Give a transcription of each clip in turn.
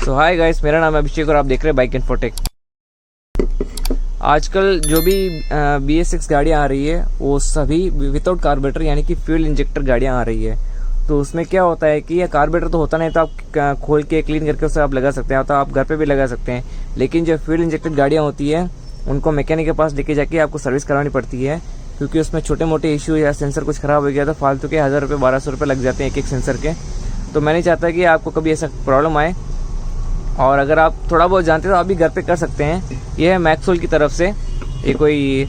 तो hi guys, मेरा नाम है अभिषेक और आप देख रहे हैं बाइक इन्फोटेक। आजकल जो भी BS6 गाड़ियाँ आ रही है वो सभी विदाउट कार्बोरेटर यानी कि फ्यूल इंजेक्टर गाड़ियाँ आ रही है। तो उसमें क्या होता है कि ये कार्बोरेटर तो होता नहीं, तो आप खोल के क्लीन करके उसे आप लगा सकते हैं, तो आप घर पे भी लगा सकते हैं। लेकिन जो फ्यूल इंजेक्टेड गाड़ियाँ होती है उनको मैकेनिक के पास लेके जाके आपको सर्विस करानी पड़ती है, क्योंकि उसमें छोटे मोटे इश्यू या सेंसर कुछ ख़राब हो गया तो फालतू के 1000 रुपये 1200 रुपये लग जाते हैं एक सेंसर के। तो मैं नहीं चाहता कि आपको कभी ऐसा प्रॉब्लम आए, और अगर आप थोड़ा बहुत जानते हो तो आप भी घर पे कर सकते हैं। ये है मैक्सोल की तरफ से, ये कोई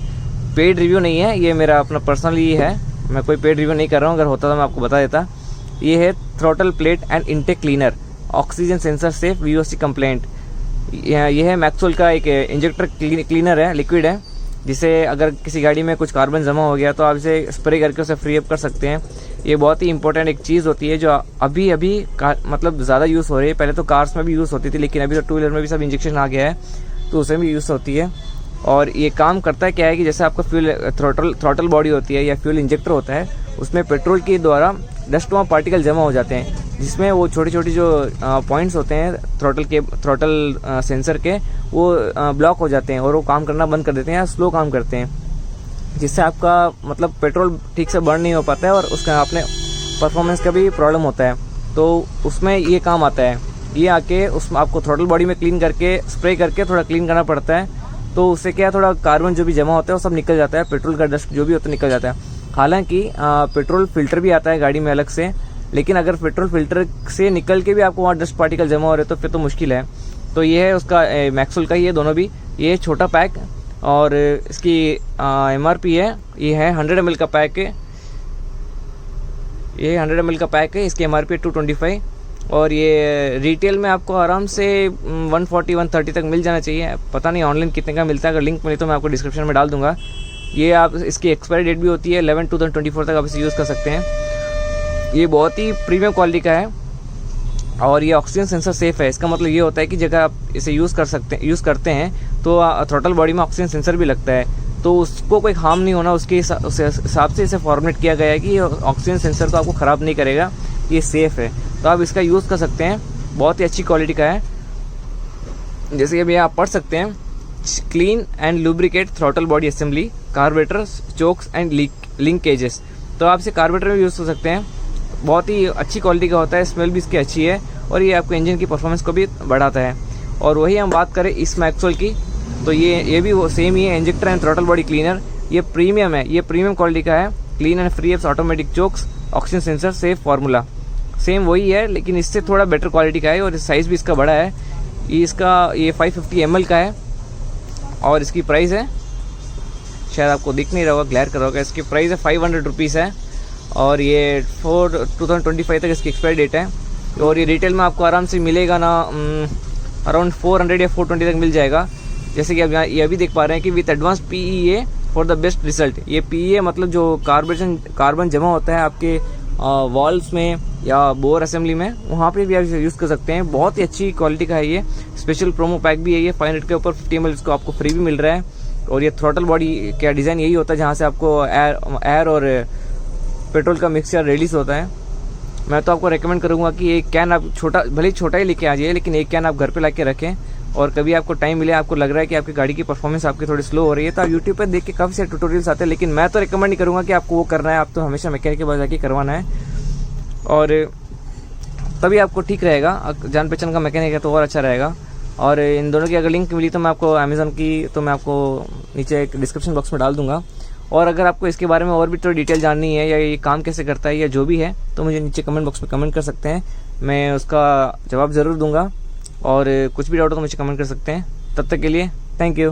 पेड रिव्यू नहीं है, ये मेरा अपना पर्सनली है, मैं कोई पेड रिव्यू नहीं कर रहा हूँ। अगर होता तो मैं आपको बता देता। ये है throttle plate and intake cleaner, oxygen sensor safe VOC complaint. ये है मैक्सोल का एक इंजेक्टर क्लीनर है, लिक्विड है, जिसे अगर किसी गाड़ी में कुछ कार्बन जमा हो गया तो आप इसे स्प्रे करके उसे फ्री अप कर सकते हैं। ये बहुत ही इंपॉर्टेंट एक चीज़ होती है जो अभी मतलब ज़्यादा यूज़ हो रही है। पहले तो कार्स में भी यूज़ होती थी, लेकिन अभी तो टू व्हीलर में भी सब इंजेक्शन आ गया है, तो उसमें भी यूज़ होती है। और ये काम करता है क्या है कि जैसे आपका फ्यूल थ्रॉटल बॉडी होती है या फ्यूल इंजेक्टर होता है, उसमें पेट्रोल के द्वारा डस्टनुमा पार्टिकल जमा हो जाते हैं, जिसमें वो छोटी छोटी जो पॉइंट्स होते हैं थ्रॉटल सेंसर के, वो ब्लॉक हो जाते हैं और वो काम करना बंद कर देते हैं या स्लो काम करते हैं, जिससे आपका मतलब पेट्रोल ठीक से बर्न नहीं हो पाता है और उसका अपने परफॉर्मेंस का भी प्रॉब्लम होता है। तो उसमें ये काम आता है। ये आके उसमें आपको थ्रॉटल बॉडी में क्लीन करके स्प्रे करके थोड़ा क्लीन करना पड़ता है, तो उससे क्या थोड़ा कार्बन जो भी जमा होता है वो सब निकल जाता है, पेट्रोल का डस्ट जो भी होता है निकल जाता है। हालांकि पेट्रोल फिल्टर भी आता है गाड़ी में अलग से, लेकिन अगर पेट्रोल फिल्टर से निकल के भी आपको वहाँ डस्ट पार्टिकल जमा हो रहे तो फिर तो मुश्किल है। तो ये है उसका मैक्सोल का, ये दोनों भी, ये छोटा पैक और इसकी MRP है, ये है 100 ml का पैक है, ये 100 ml का पैक है, इसकी MRP है 225, और ये रिटेल में आपको आराम से 140-130 तक मिल जाना चाहिए। पता नहीं ऑनलाइन कितने का मिलता है, अगर लिंक मिले तो मैं आपको डिस्क्रिप्शन में डाल दूंगा। ये आप इसकी एक्सपायरी डेट भी होती है 11/2024 तक आप इसे यूज़ कर सकते हैं। ये बहुत ही प्रीमियम क्वालिटी का है और ये ऑक्सीजन सेंसर सेफ है। इसका मतलब ये होता है कि जगह आप इसे यूज़ करते हैं तो थ्रॉटल बॉडी में ऑक्सीजन सेंसर भी लगता है, तो उसको कोई हार्म नहीं होना, उसके हिसाब से इसे फॉर्मेट किया गया है कि ऑक्सीजन सेंसर को आपको ख़राब नहीं करेगा, ये सेफ़ है, तो आप इसका यूज़ कर सकते हैं। बहुत ही अच्छी क्वालिटी का है। जैसे कि अभी आप पढ़ सकते हैं, clean and lubricate throttle body assembly, carburettor chokes and linkages. तो आप इसे कार्बोरेटर में यूज़ कर सकते हैं। बहुत ही अच्छी क्वालिटी का होता है, स्मेल भी इसकी अच्छी है और ये आपको इंजन की परफॉर्मेंस को भी बढ़ाता है। और वही हम बात करें इस मैक्सोल की, तो ये भी वो सेम ही है, injector and throttle body cleaner. ये प्रीमियम है, ये प्रीमियम क्वालिटी का है। Clean and free apps automatic chokes, oxygen sensor safe formula, same वही है, लेकिन इससे थोड़ा बेटर क्वालिटी का है और साइज़ भी इसका बड़ा है। ये 550 ml का है और इसकी प्राइस है, शायद आपको दिख नहीं रहा होगा, ग्लैर कर रहा होगा, इसकी प्राइस है 500 रुपीज़ है और ये 2025 तक इसकी एक्सपायरी डेट है। और ये रिटेल में आपको आराम से मिलेगा ना अराउंड 400 या 420 तक मिल जाएगा। जैसे कि आप यहाँ ये अभी देख पा रहे हैं कि with advance PEA for the best result. ये PEA मतलब जो कार्बन जमा होता है आपके वॉल्व्स में या बोर असेंबली में, वहाँ पे भी आप इसे यूज़ कर सकते हैं। बहुत ही अच्छी क्वालिटी का है ये, स्पेशल प्रोमो पैक भी है ये, 500 के ऊपर 50 ml इसको आपको फ्री भी मिल रहा है। और ये थ्रॉटल बॉडी का डिज़ाइन यही होता है जहाँ से आपको एयर और पेट्रोल का मिक्सचर रिलीज होता है। मैं तो आपको रेकमेंड करूँगा कि एक कैन आप भले छोटा ही लेके आ जाइए, लेकिन एक कैन आप घर पे ला के रखें। और कभी आपको टाइम मिले, आपको लग रहा है कि आपकी गाड़ी की परफॉर्मेंस आपकी थोड़ी स्लो हो रही है, तो आप यूट्यूब पर देख के काफ़ी सारे ट्यूटोरियल्स आते हैं, लेकिन मैं तो रिकमेंड नहीं करूँगा कि आपको वो करना है। आप तो हमेशा मैकेनिक के पास जाके करवाना है और तभी आपको ठीक रहेगा। जान पहचान का मैकेनिक है तो और अच्छा रहेगा। और इन दोनों की अगर लिंक मिली तो मैं आपको अमेज़न की, तो मैं आपको नीचे एक डिस्क्रिप्शन बॉक्स में डाल दूंगा। और अगर आपको इसके बारे में और भी थोड़ी डिटेल जाननी है या ये काम कैसे करता है या जो भी है, तो मुझे नीचे कमेंट बॉक्स में कमेंट कर सकते हैं, मैं उसका जवाब ज़रूर दूंगा। और कुछ भी डाउट हो तो मुझे कमेंट कर सकते हैं। तब तक के लिए थैंक यू।